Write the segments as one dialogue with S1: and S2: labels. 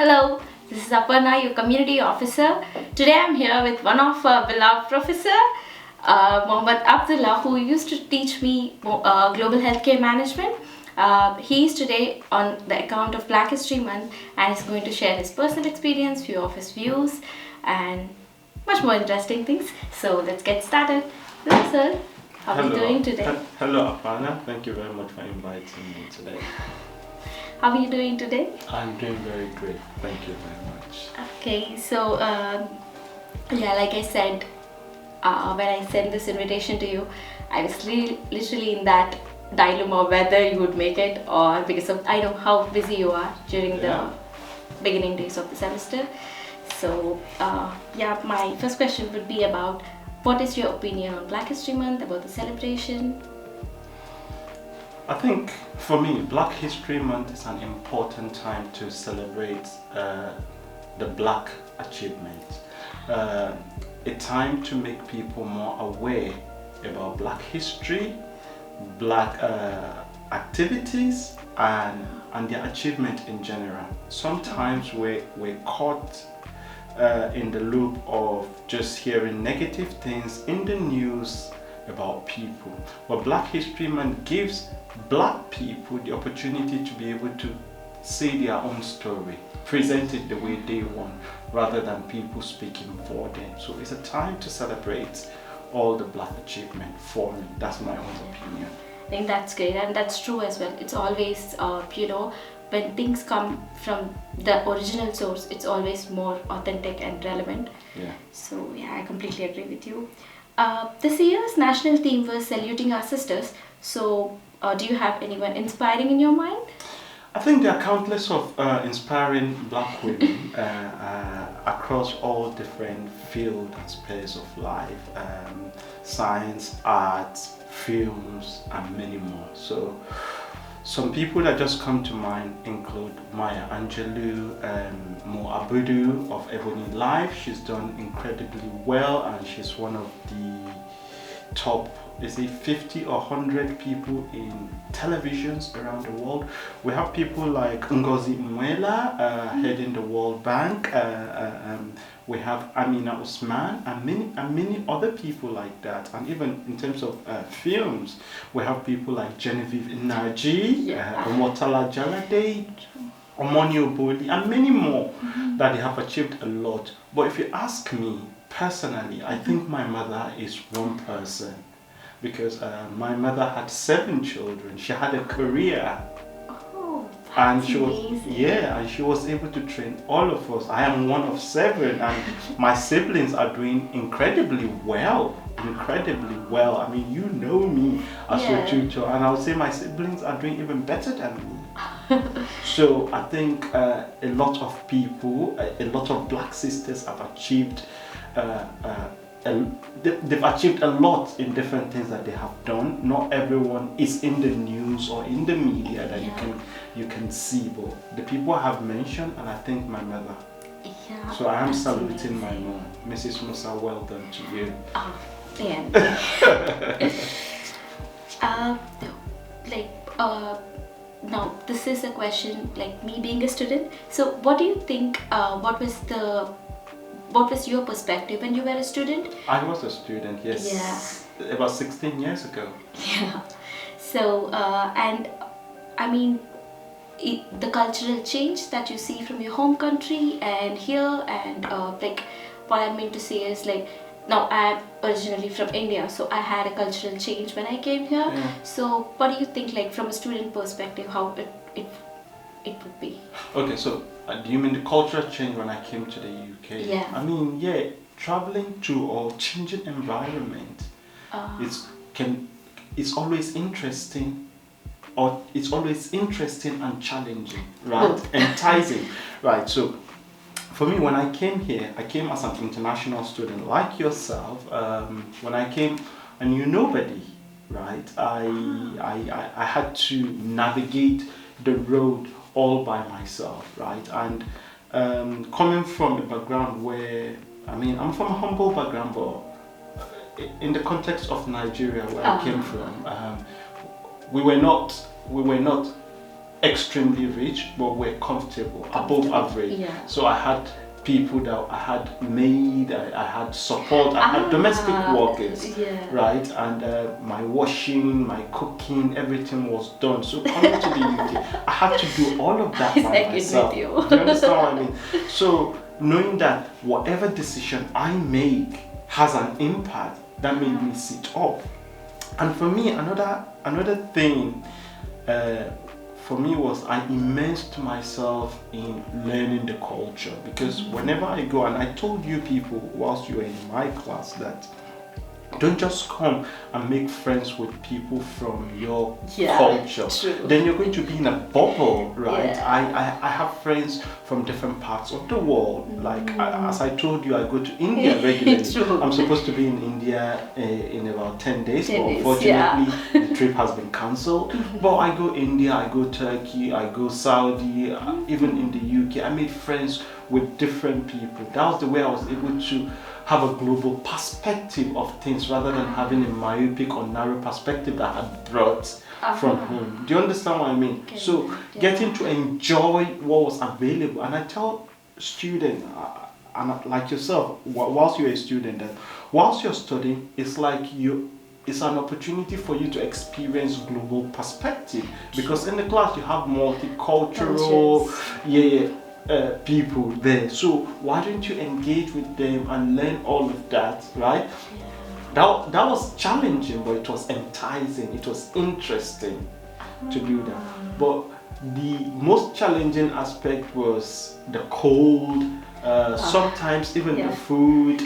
S1: Hello, this is Aparna, your community officer. Today I'm here with one of our beloved professor, Mohammed Abdullahi, who used to teach me global healthcare management. He is today on the account of Black History Month and is going to share his personal experience, few of his views, and much more interesting things. So let's get started. Hello, sir. How are you doing today?
S2: Hello, Aparna. Thank you very much for inviting me today.
S1: How are you doing today?
S2: I'm doing very great. Thank you very much.
S1: Okay, so like I said, when I sent this invitation to you, I was literally in that dilemma whether you would make it or because of I know how busy you are during the beginning days of the semester. So my first question would be about what is your opinion on Black History Month, about the celebration?
S2: I think for me, Black History Month is an important time to celebrate the Black achievement. A time to make people more aware about Black history, Black activities, and their achievement in general. Sometimes we're caught in the loop of just hearing negative things in the news about people. But Black History Month gives Black people the opportunity to be able to say their own story, present it the way they want, rather than people speaking for them. So it's a time to celebrate all the Black achievement for me. That's my own opinion.
S1: I think that's great, and that's true as well. It's always, when things come from the original source, it's always more authentic and relevant.
S2: Yeah.
S1: So I completely agree with you. This year's national theme was saluting our sisters. So do you have anyone inspiring in your mind?
S2: I think there are countless of inspiring Black women across all different fields and spheres of life, science, arts, films, and many more. So some people that just come to mind include Maya Angelou, Mohammed Abdullahi of Ebony Life. She's done incredibly well, and she's one of the top 50 or 100 people in televisions around the world. We have people like Ngozi Mwela heading the World Bank. We have Amina Usman and many other people like that. And even in terms of films, we have people like Genevieve Nnaji, Omotala Jalade, Omoni Oboli, and many more that they have achieved a lot. But if you ask me personally, I think my mother is one person, because my mother had 7 children. She had a career.
S1: Oh,
S2: and she was able to train all of us. I am one of 7, and my siblings are doing incredibly well. I mean, you know me as your tutor, and I would say my siblings are doing even better than me. So I think a lot of people, a lot of Black sisters have achieved they've achieved a lot in different things that they have done. Not everyone is in the news or in the media that you can see, but the people I have mentioned, and I think my mother.
S1: Yeah.
S2: So I am saluting my mom, Mrs. Musa. Well done to you.
S1: Oh, yeah. Now this is a question, like me being a student. So what do you think? What was your perspective when you were a student?
S2: I was a student, yes. Yeah. About 16 years ago.
S1: Yeah. So, and I mean, the cultural change that you see from your home country and here, and what I mean to say is now I'm originally from India, so I had a cultural change when I came here. Yeah. So what do you think, from a student perspective, how it would be? Okay,
S2: so do you mean the cultural change when I came to the UK?
S1: Yeah.
S2: I mean, traveling to or changing environment, it's always interesting, or it's always interesting and challenging, right? Enticing, right? So for me, when I came here, I came as an international student like yourself. When I came, I knew nobody, right? I had to navigate the road all by myself, right? And coming from a background where, I'm from a humble background, but in the context of Nigeria, where I came from, we were not extremely rich, but were comfortable, above average.
S1: Yeah.
S2: So I had people that I had maid, I had support, I had domestic workers, right? And my washing, my cooking, everything was done. So coming to the UK, I had to do all of that by myself. Do you understand what I mean? So knowing that whatever decision I make has an impact, that made me sit up. And for me, another thing for me was I immersed myself in learning the culture, because whenever I go, and I told you people whilst you were in my class that don't just come and make friends with people from your culture.
S1: True.
S2: Then you're going to be in a bubble, right?
S1: Yeah.
S2: I have friends from different parts of the world. Like as I told you, I go to India regularly.
S1: True.
S2: I'm supposed to be in India in about 10 days,
S1: 10
S2: but
S1: days,
S2: unfortunately the trip has been cancelled. But I go India, I go Turkey, I go Saudi, even in the UK. I made friends with different people. That was the way I was able to have a global perspective of things rather than having a myopic or narrow perspective that I had brought from home. Do you understand what I mean?
S1: Okay.
S2: So getting to enjoy what was available. And I tell students, and like yourself, whilst you're a student, that whilst you're studying, it's like it's an opportunity for you to experience global perspective, because in the class you have multicultural, people there. So why don't you engage with them and learn all of that, right? That was challenging, but it was enticing, it was interesting to do that. But the most challenging aspect was the cold, sometimes even the food.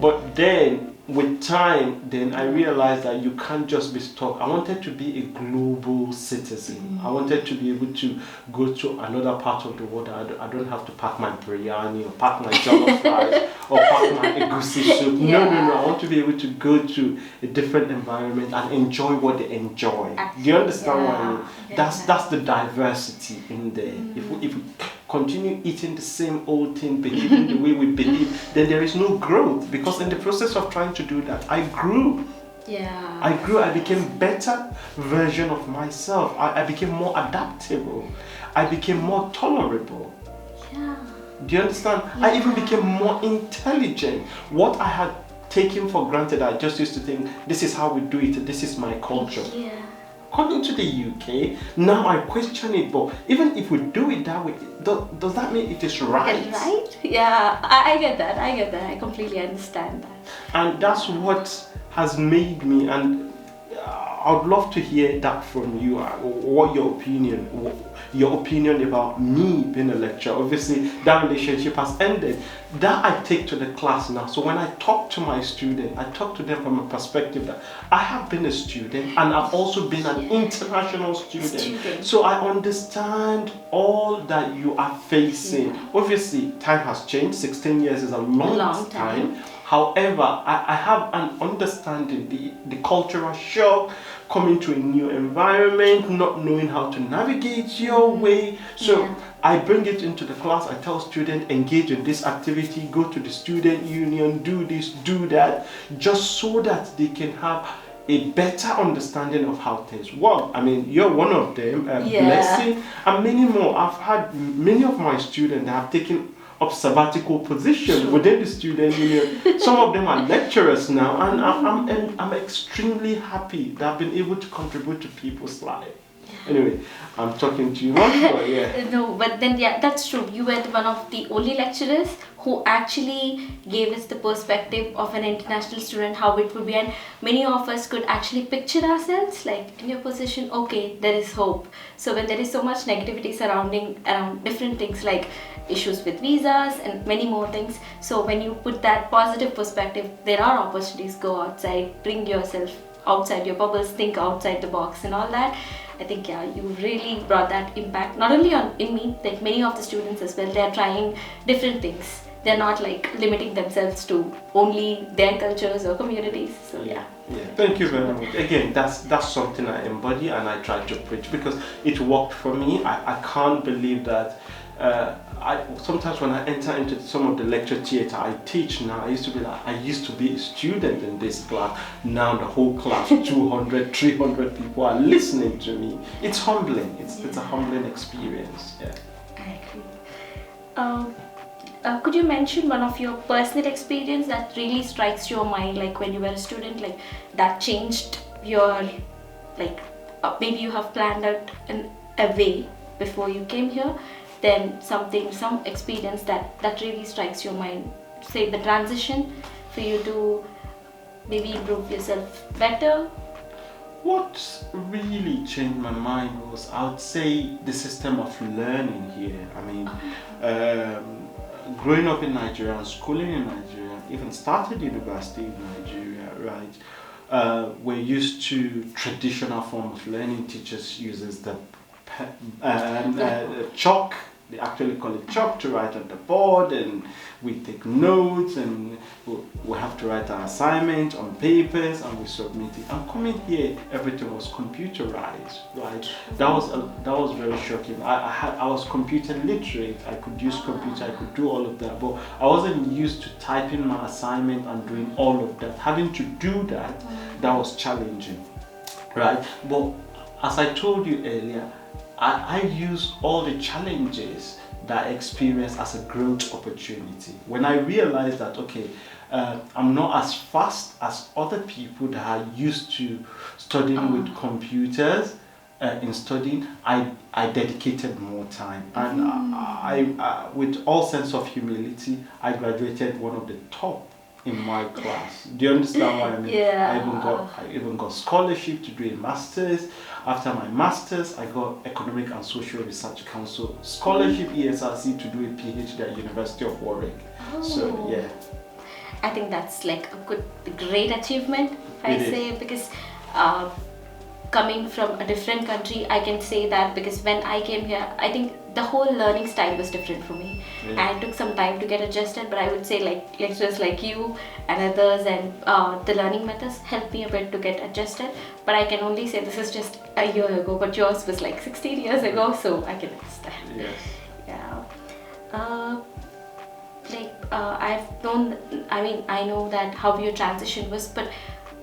S2: But then with time, then I realized that you can't just be stuck. I wanted to be a global citizen. I wanted to be able to go to another part of the world. I don't have to pack my biryani or pack my jollof rice or pack my egusi soup. No. I want to be able to go to a different environment and enjoy what they enjoy. Do you understand what I mean? That's the diversity in there. If we continue eating the same old thing, behaving the way we behave, then there is no growth, because in the process of trying to do that, I grew. I became better version of myself. I became more adaptable. I became more tolerable. Do you understand? I even became more intelligent. What I had taken for granted, I just used to think, this is how we do it, this is my culture. Coming to the UK, now I question it, but even if we do it that way, does that mean it is right?
S1: Right? Yeah, I get that. I completely understand that.
S2: And that's what has made me, and I would love to hear that from you. What your opinion about me being a lecturer. Obviously, that relationship has ended. That I take to the class now. So when I talk to my student, I talk to them from a perspective that I have been a student and I've also been an international student. So I understand all that you are facing. Obviously, time has changed. 16 years is a long time. However, I have an understanding, the cultural shock, coming to a new environment, not knowing how to navigate your way. So I bring it into the class. I tell students, engage in this activity, go to the student union, do this, do that, just so that they can have a better understanding of how things work. I mean, you're one of them, Blessing, and many more. I've had many of my students that have taken up sabbatical position within the student union. Some of them are lecturers now, and I'm extremely happy that I've been able to contribute to people's lives. Anyway, I'm talking too much, but
S1: No, but then that's true. You were one of the only lecturers who actually gave us the perspective of an international student, how it would be, and many of us could actually picture ourselves like in your position. Okay, there is hope. So when there is so much negativity surrounding around different things like issues with visas and many more things, so when you put that positive perspective, there are opportunities. Go outside, bring yourself outside your bubbles, think outside the box and all that. I think you really brought that impact not only in me, like many of the students as well. They are trying different things. They're not like limiting themselves to only their cultures or communities. So
S2: Thank you very much. Again, that's something I embody and I try to preach because it worked for me. I can't believe that sometimes when I enter into some of the lecture theatre I teach now, I used to be a student in this class. Now the whole class, 200, 300 people are listening to me. It's humbling. It's a humbling experience. Yeah.
S1: I agree. Could you mention one of your personal experience that really strikes your mind, like when you were a student, like that changed your, like maybe you have planned out in a way before you came here, then some experience that really strikes your mind, say the transition for you to maybe improve yourself better?
S2: What really changed my mind was, I would say, the system of learning here. I mean, growing up in Nigeria and schooling in Nigeria, even started university in Nigeria, right? We're used to traditional form of learning. Teachers uses the chalk. They actually call it chalk to write on the board, and we take notes, and we have to write our assignment on papers, and we submit it. And coming here, everything was computerized, right? That was very shocking. I was computer literate. I could use computer. I could do all of that, but I wasn't used to typing my assignment and doing all of that. Having to do that was challenging, right? But as I told you earlier, I use all the challenges that I experience as a growth opportunity. When I realized that, okay, I'm not as fast as other people that are used to studying with computers. In studying, I dedicated more time, and I, with all sense of humility, I graduated one of the top in my class. Do you understand what I mean?
S1: Yeah.
S2: I even got scholarship to do a master's. After my master's, I got Economic and Social Research Council scholarship, ESRC, to do a PhD at University of Warwick. So yeah,
S1: I think that's like a great achievement, if I say, because coming from a different country, I can say that, because when I came here, I think the whole learning style was different for me.
S2: Yeah.
S1: And it took some time to get adjusted, but I would say like lecturers like you and others, and the learning methods helped me a bit to get adjusted. But I can only say this is just a year ago, but yours was like 16 years ago, so I can understand.
S2: yes.
S1: Yeah. I've known, I know that how your transition was, but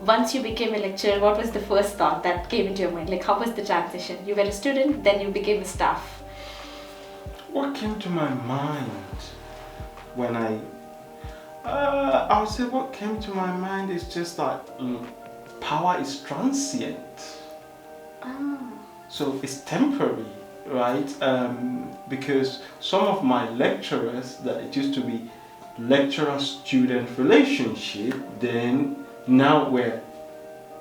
S1: once you became a lecturer, what was the first thought that came into your mind? Like, how was the transition? You were a student, then you became a staff.
S2: What came to my mind when I would say what came to my mind is just that power is transient. So it's temporary, right? Because some of my lecturers, that it used to be lecturer-student relationship, then now we're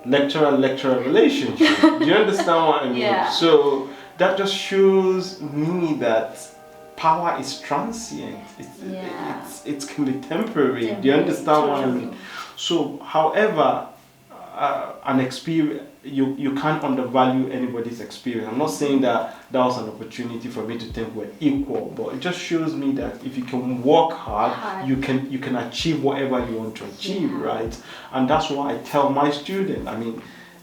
S2: lecturer-lecturer relationship. Do you understand what I mean?
S1: Yeah.
S2: So that just shows me that power is transient. It can be temporary. Do you understand what I mean? So, however, an experience, you can't undervalue anybody's experience. I'm not saying that was an opportunity for me to think we're equal, but it just shows me that if you can work hard, you can achieve whatever you want to achieve, right? And that's why I tell my students,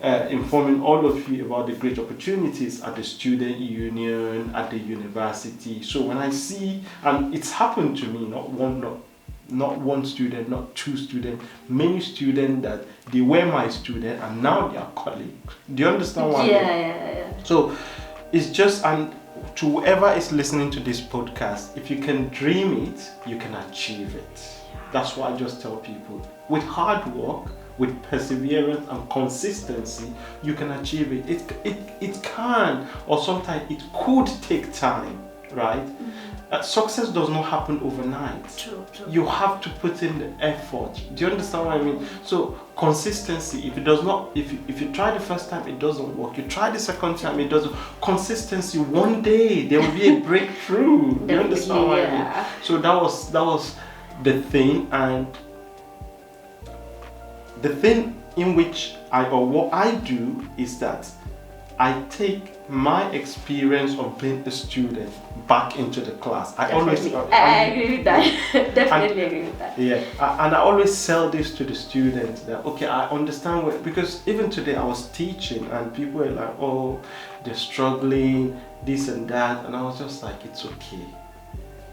S2: informing all of you about the great opportunities at the student union, at the university. So when I see, and it's happened to me, not one student, not two students, many students that they were my student and now they are colleagues. Do you understand what I mean?
S1: Yeah.
S2: So it's just, and to whoever is listening to this podcast, if you can dream it, you can achieve it. That's what I just tell people. With hard work, with perseverance and consistency, you can achieve it. It can, or sometimes it could take time, right? Success does not happen overnight.
S1: True.
S2: You have to put in the effort. Do you understand what I mean? So consistency, if you try the first time, it doesn't work. You try the second time, it doesn't. Consistency, one day there will be a breakthrough. Do you understand what I mean? So that was the thing, and the thing in which what I do is that I take my experience of being a student back into the class. I
S1: agree with that. Definitely agree with that.
S2: Yeah, and I always sell this to the students that, okay, I understand because even today I was teaching and people were like, oh, they're struggling, this and that, and I was just like, it's okay.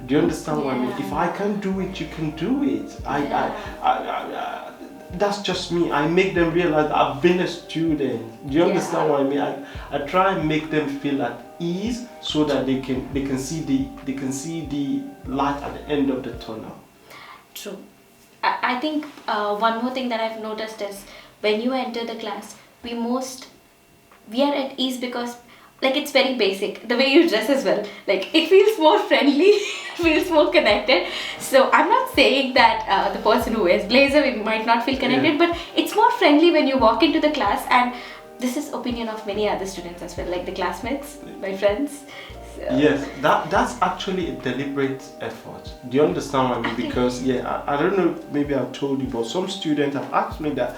S2: Do you understand what I mean?
S1: Yeah.
S2: If I can do it, you can do it.
S1: Yeah.
S2: That's just me. I make them realize I've been a student. Do you understand what I mean? I try and make them feel at ease so that they can see the light at the end of the tunnel.
S1: True. I think one more thing that I've noticed is when you enter the class, we are at ease because like it's very basic. The way you dress as well, like it feels more friendly, feels more connected. So I'm not saying that the person who wears blazer might not feel connected, but it's more friendly when you walk into the class. And this is opinion of many other students as well, like the classmates, my friends. So.
S2: Yes, that's actually a deliberate effort. Do you understand what I mean? Because I don't know, maybe I've told you, but some students have asked me that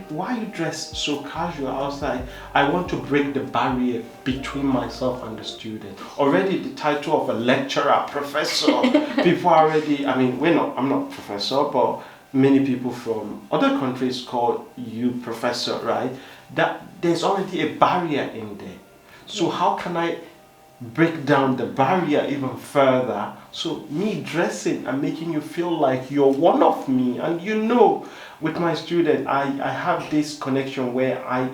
S2: why you dress so casual outside. I want to break the barrier between myself and the student. Already the title of a lecturer, professor, people already, I mean, I'm not professor, but many people from other countries call you professor, right? That there's already a barrier in there. So how can I break down the barrier even further? So me dressing and making you feel like you're one of me. And with my student, I have this connection where I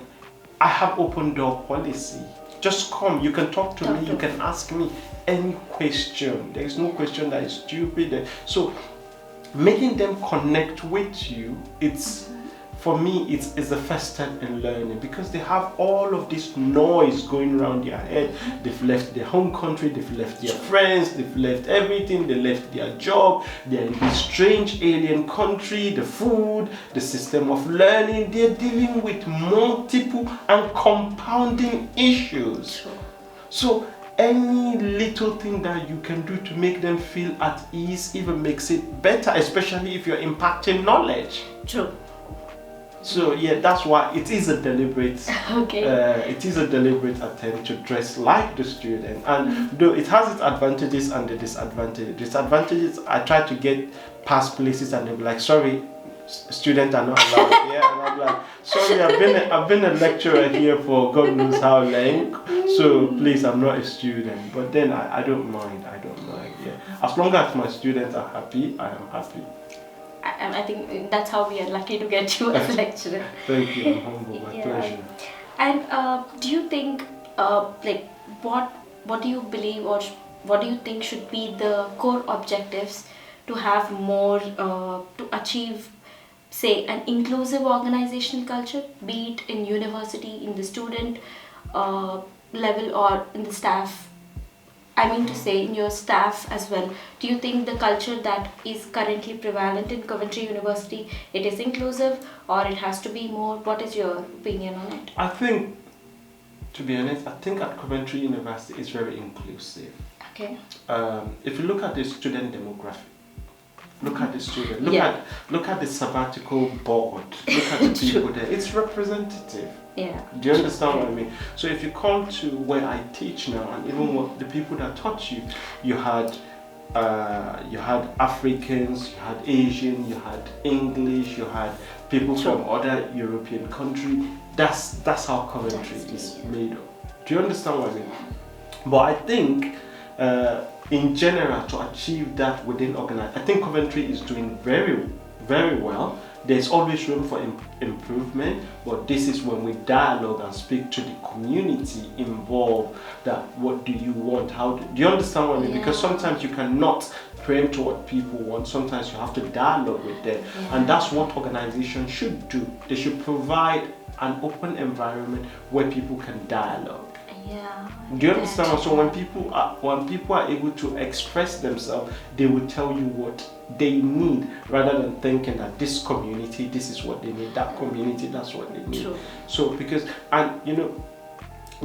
S2: have open door policy. Just come, you can talk to me, you can ask me any question. There is no question that is stupid. So making them connect with you, for me, it's the first step in learning, because they have all of this noise going around their head. They've left their home country, they've left their friends, they've left everything, they left their job, they're in this strange alien country, the food, the system of learning. They're dealing with multiple and compounding issues. So any little thing that you can do to make them feel at ease even makes it better, especially if you're impacting knowledge.
S1: True.
S2: So that's why it is a deliberate it is a deliberate attempt to dress like the student. And though it has its advantages and the disadvantages, I try to get past places and they'll be like, sorry, students are not allowed here. And I'm like, sorry, I've been a lecturer here for God knows how long, so please, I'm not a student. But then I don't mind. As long as my students are happy, I am happy.
S1: I think that's how we are lucky to get you as a lecturer.
S2: Thank you, I'm humble, my pleasure.
S1: And do you think, what do you believe, or what do you think should be the core objectives to have more, to achieve, say, an inclusive organizational culture, be it in university, in the student level, or in the staff? I mean to say, in your staff as well. Do you think the culture that is currently prevalent in Coventry University, it is inclusive, or it has to be more? What is your opinion on it?
S2: I think, to be honest, at Coventry University it's very inclusive.
S1: Okay.
S2: If you look at the student demographic, look at the student, look at the sabbatical board, look at the people there, it's representative.
S1: Yeah.
S2: Do you understand what I mean? So if you come to where I teach now, and even what the people that taught you, you had Africans, you had Asian, you had English, you had people from other European countries. That's how Coventry is made up. Do you understand what I mean? But I think in general, to achieve that within organization, I think Coventry is doing very, very well. There's always room for improvement, but this is when we dialogue and speak to the community involved. That what do you want? Do you understand what I mean? Yeah. Because sometimes you cannot preempt what people want. Sometimes you have to dialogue with them, and that's what organizations should do. They should provide an open environment where people can dialogue.
S1: Yeah.
S2: Do you understand? So when people are able to express themselves, they will tell you what they need, rather than thinking that this community, this is what they need, that community, that's what they need.
S1: True.
S2: So because, and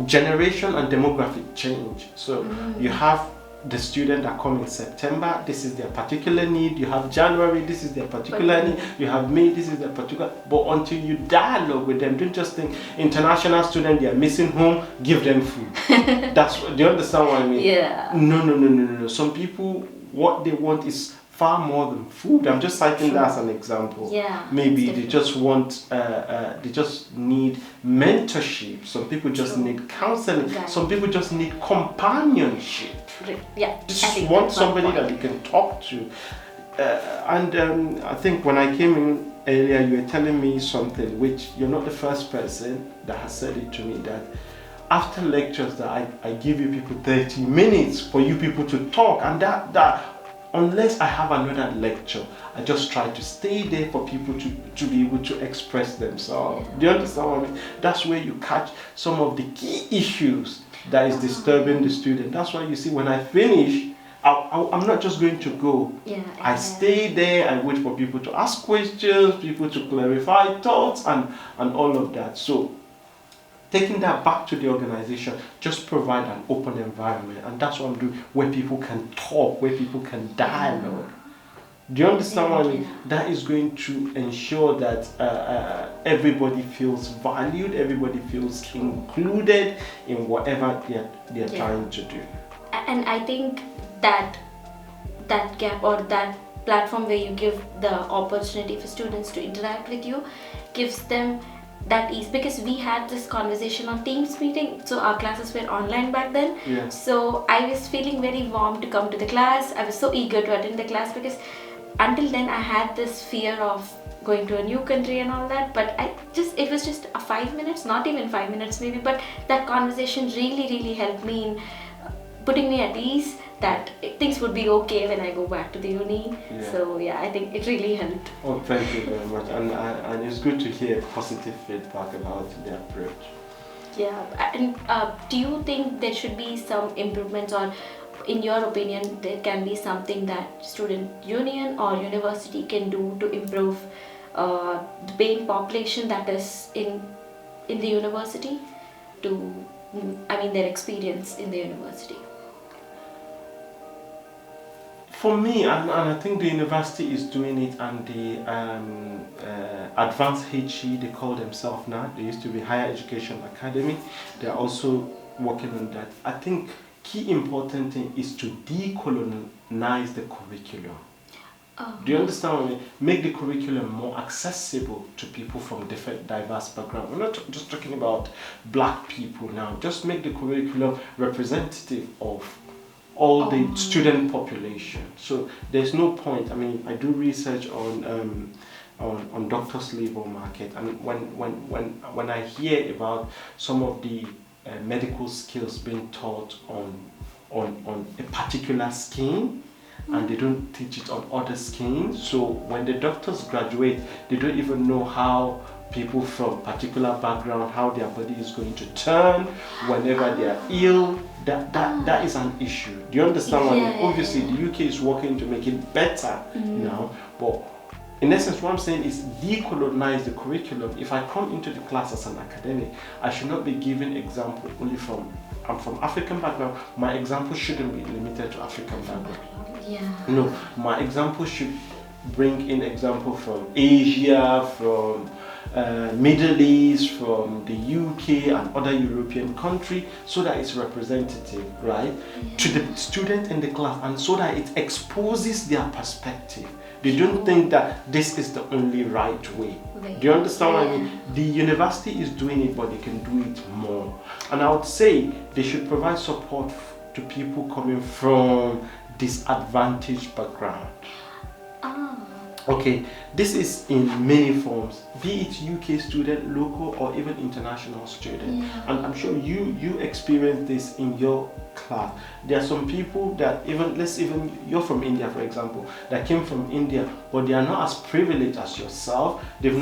S2: generation and demographic change. So you have the students that come in September, this is their particular need. You have January, this is their particular need. You have May, this is their particular. But until you dialogue with them, don't just think international student, they are missing home, give them food. Do you understand what I mean?
S1: Yeah.
S2: No. Some people what they want is far more than food. I'm just citing that as an example.
S1: Yeah,
S2: maybe they just want, they just need mentorship. Some people just need counseling.
S1: Exactly.
S2: Some people just need companionship.
S1: Yeah,
S2: Just want somebody that you can talk to. And I think when I came in earlier, you were telling me something which you're not the first person that has said it to me, that after lectures that I give you people 30 minutes for you people to talk, and that unless I have another lecture, I just try to stay there for people to be able to express themselves. Do you understand what I mean? That's where you catch some of the key issues that is disturbing the student. That's why you see when I finish, I'm not just going to go. I stay there, I wait for people to ask questions, people to clarify thoughts and all of that. So taking that back to the organization, just provide an open environment, and that's what I'm doing, where people can talk, where people can dialogue. Do you understand what I mean? That is going to ensure that everybody feels valued, everybody feels included in whatever they're trying to do.
S1: And I think that gap or that platform where you give the opportunity for students to interact with you gives them that ease, because we had this conversation on Teams meeting, so our classes were online back then. So I was feeling very warm to come to the class. I was so eager to attend the class, because until then I had this fear of going to a new country and all that, but it was just a 5 minutes, not even 5 minutes maybe, but that conversation really helped me in putting me at ease that things would be okay when I go back to the uni. So yeah, I think it really helped.
S2: Oh, thank you very much, and it's good to hear positive feedback about the approach.
S1: Yeah, and do you think there should be some improvements, or in your opinion there can be something that student union or university can do to improve the paying population that is in the university, their experience in the university?
S2: For me, and I think the university is doing it, and the advanced HE, they call themselves now, they used to be Higher Education Academy, they're also working on that. I think key important thing is to decolonize the curriculum. Do you understand what I mean? Make the curriculum more accessible to people from different diverse backgrounds. We're not just talking about black people now, just make the curriculum representative of all the student population. So there's no point. I mean, I do research on doctors' labor market, and when I hear about some of the medical skills being taught on a particular scheme, and they don't teach it on other schemes, so when the doctors graduate, they don't even know how people from particular background, how their body is going to turn whenever they are ill. That is an issue. Do you understand what I mean? Obviously, the UK is working to make it better now, but in essence, what I'm saying is decolonize the curriculum. If I come into the class as an academic, I should not be giving example only from, I'm from African background, my example shouldn't be limited to African background. No, my example should bring in example from Asia, from Middle East, from the UK and other European countries, so that it's representative, right, to the student in the class, and so that it exposes their perspective. They don't think that this is the only right way. Do you understand what I mean? The university is doing it, but they can do it more. And I would say they should provide support to people coming from disadvantaged background. Okay, this is in many forms, be it UK student, local, or even international student. And I'm sure you experience this in your class. There are some people that even you're from India, for example, that came from India, but they are not as privileged as yourself. They've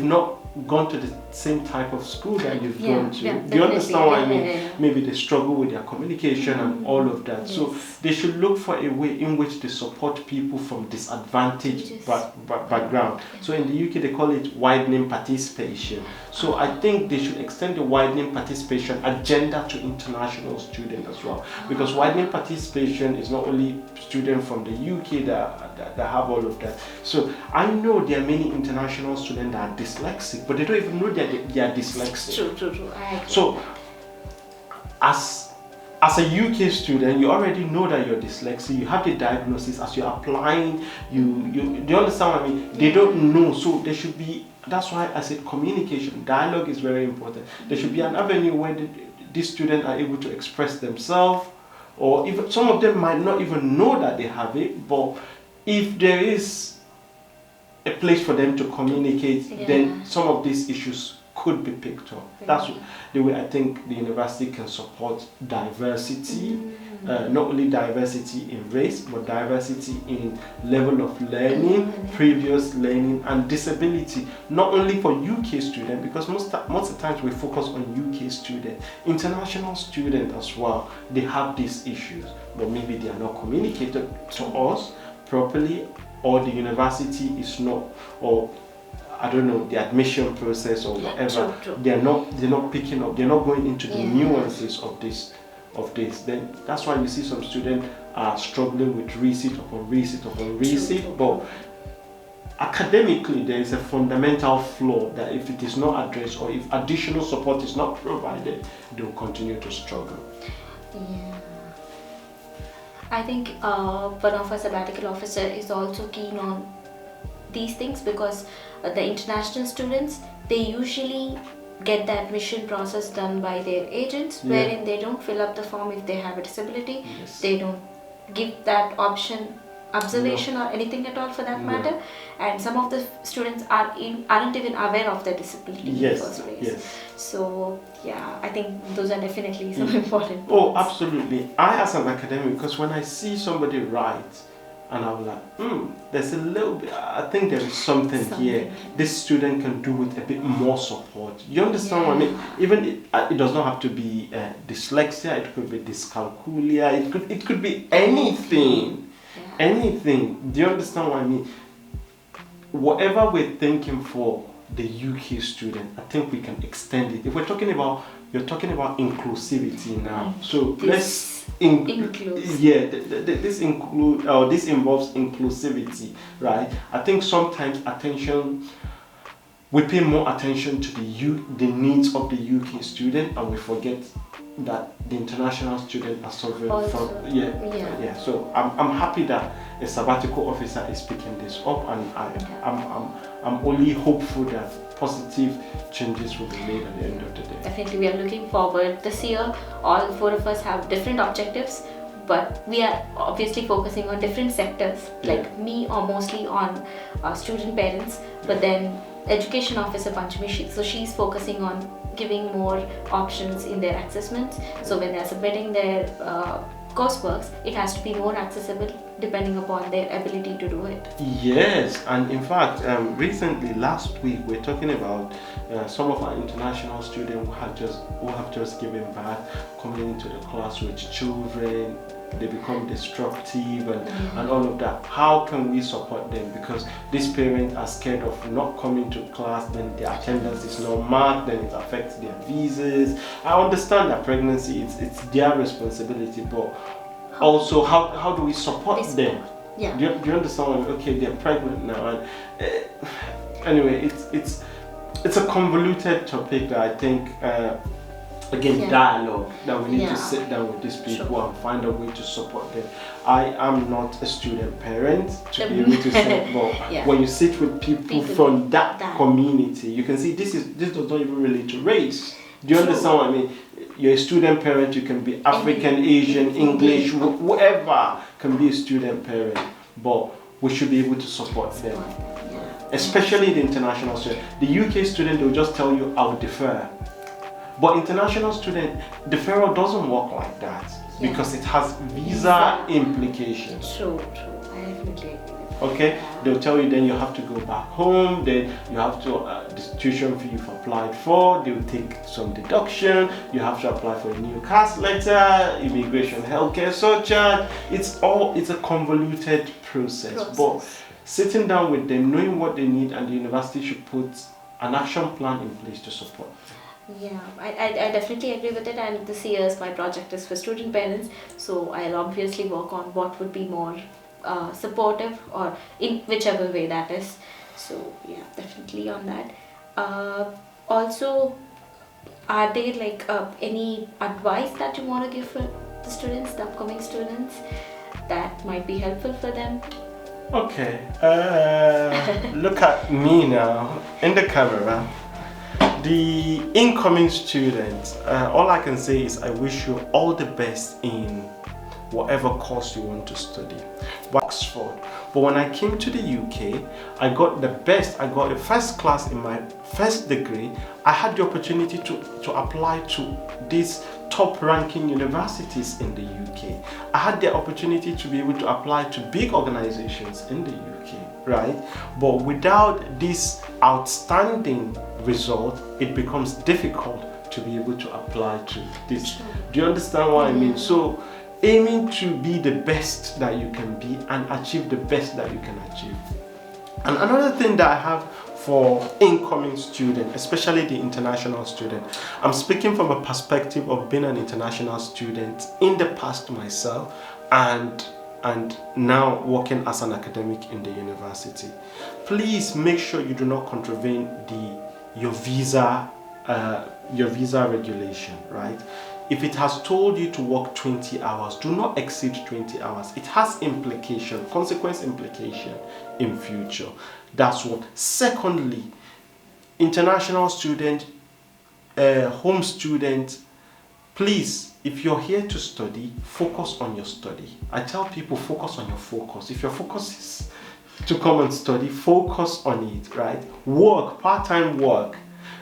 S2: not gone to the same type of school that you've gone to. Do you understand what I mean? Maybe they struggle with their communication and all of that. So they should look for a way in which they support people from disadvantaged background. So in the UK they call it widening participation. So I think they should extend the widening participation agenda to international students as well, because widening participation is not only students from the UK that have all of that. So I know there are many international students that are dyslexic, but they don't even know that they are dyslexic.
S1: True.
S2: So as as a UK student, you already know that you're dyslexic. You have the diagnosis. As you're applying, do you understand what I mean? They don't know, so there should be. That's why I said communication, dialogue is very important. There should be an avenue where these students are able to express themselves, or even some of them might not even know that they have it. But if there is a place for them to communicate, then some of these issues could be picked up. That's the way I think the university can support diversity, not only diversity in race, but diversity in level of learning, previous learning, and disability. Not only for UK students, because most of the times we focus on UK students, international students as well, they have these issues, but maybe they are not communicated to us properly, or the university is not, or I don't know, the admission process or whatever.
S1: True.
S2: They're not picking up. They're not going into the nuances of this. Then that's why you see some students are struggling with resit upon resit. But academically, there is a fundamental flaw that if it is not addressed, or if additional support is not provided, they will continue to struggle.
S1: Yeah. I think one of our sabbatical officer is also keen on these things, because the international students, they usually get the admission process done by their agents, wherein they don't fill up the form if they have a disability. They don't give that option, observation or anything at all for that matter, and some of the students aren't even aware of their disability in the first place. So yeah, I think those are definitely some important points.
S2: Oh, absolutely. I, as an academic, because when I see somebody write, and I'm like, there's a little bit, I think there is something here this student can do with a bit more support. You understand what I mean? Even it does not have to be dyslexia, it could be dyscalculia, it could be anything. Anything. Do you understand what I mean? Whatever we're thinking for the UK student, I think we can extend it. If we're talking about, you're talking about inclusivity now. So let's this involves inclusivity, right? I think sometimes we pay more attention to the needs of the UK student, and we forget that the international student are suffering from So I'm happy that a sabbatical officer is picking this up, and I'm only hopeful that positive changes will be made at the end of the day.
S1: Definitely, we are looking forward. This year, all four of us have different objectives, but we are obviously focusing on different sectors. Like me, or mostly on student parents, but then education officer Panchami, so she's focusing on giving more options in their assessments. So when they're submitting their courseworks, it has to be more accessible depending upon their ability to do it.
S2: Yes, and in fact, recently, last week, we're talking about some of our international students who have just given birth, coming into the class with children. They become destructive and all of that. How can we support them? Because these parents are scared of not coming to class, then their attendance is not marked, then it affects their visas. I understand that pregnancy, it's their responsibility, but also how do we support them?
S1: Yeah.
S2: Do you understand? Okay, they're pregnant now, and anyway, it's a convoluted topic that I think. Again, dialogue, that we need to sit down with these people and find a way to support them. I am not a student parent to be able to say, but when you sit with people from that community, you can see this does not even relate to race. Do you understand what I mean? You're a student parent, you can be African, Asian, English, whoever can be a student parent, but we should be able to support them. Especially the international student. The UK student, they'll just tell you, I'll defer. But international student, deferral doesn't work like that because it has visa implications.
S1: True. I definitely agree with that.
S2: Okay, they'll tell you then you have to go back home, then you have to, the tuition fee you've applied for, they'll take some deduction, you have to apply for a new CAS letter, immigration, healthcare surcharge. It's a convoluted process. But sitting down with them, knowing what they need, and the university should put an action plan in place to support them.
S1: Yeah, I definitely agree with it, and this year's my project is for student parents, so I'll obviously work on what would be more supportive, or in whichever way that is. So yeah, definitely on that. Also, are there like any advice that you want to give for the students, the upcoming students, that might be helpful for them?
S2: Okay, look at me now in the camera. The incoming students, all I can say is I wish you all the best in whatever course you want to study. Oxford. But when I came to the UK, I got the best. I got a first class in my first degree. I had the opportunity to apply to these top ranking universities in the UK. I had the opportunity to be able to apply to big organizations in the UK, right? But without this outstanding result, it becomes difficult to be able to apply to this. Do you understand what I mean? So aiming to be the best that you can be and achieve the best that you can achieve. And another thing that I have for incoming student, especially the international student, I'm speaking from a perspective of being an international student in the past myself and now working as an academic in the university. Please make sure you do not contravene your visa regulation, right? If it has told you to work 20 hours, do not exceed 20 hours. It has consequence implication in future. That's what. Secondly, international student, home student, please, if you're here to study, focus on your study. I tell people, focus on your focus. If your focus is to come and study, focus on it, right? Work, part-time work.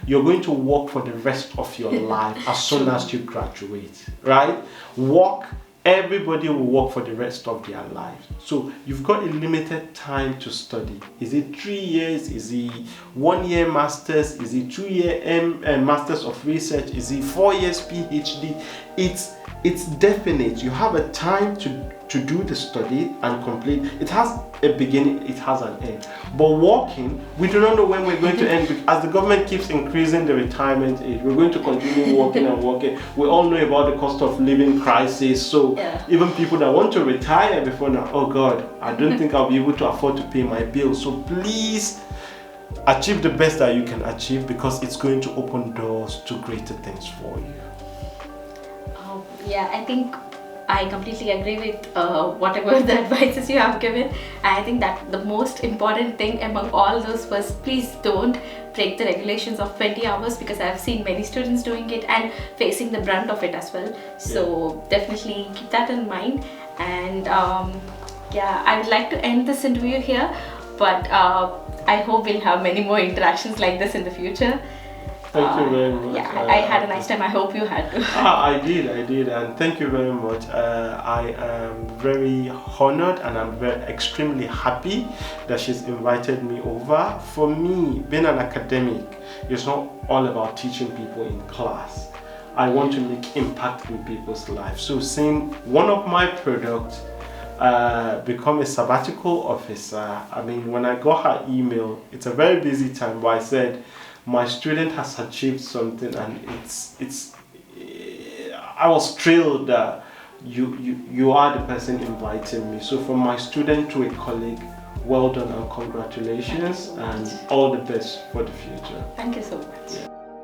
S2: You're going to work for the rest of your life as soon as you graduate, right? Work, everybody will work for the rest of their life. So you've got a limited time to study. Is it 3 years? Is it 1 year masters? Is it 2 year masters of research? Is it 4 years PhD? It's definite. You have a time to do the study and complete. It has a beginning, it has an end. But working, we do not know when we're going to end. As the government keeps increasing the retirement age, we're going to continue working and working. We all know about the cost of living crisis. So even people that want to retire before now, oh God, I don't think I'll be able to afford to pay my bills. So please achieve the best that you can achieve, because it's going to open doors to greater things for you.
S1: Yeah, I think I completely agree with whatever the advices you have given. I think that the most important thing among all those was, please don't break the regulations of 20 hours, because I've seen many students doing it and facing the brunt of it as well. So definitely keep that in mind. And yeah, I would like to end this interview here, but I hope we'll have many more interactions like this in the future.
S2: Thank you very much.
S1: Yeah, I had a nice time. I hope you had too.
S2: I did, and thank you very much. I am very honored and I'm extremely happy that she's invited me over. For me, being an academic is not all about teaching people in class. I want to make impact in people's lives. So seeing one of my products become a sabbatical officer, I mean, when I got her email, it's a very busy time, but I said, my student has achieved something, and I was thrilled that you are the person inviting me. So from my student to a colleague, well done and congratulations, and all the best for the future.
S1: Thank you so much.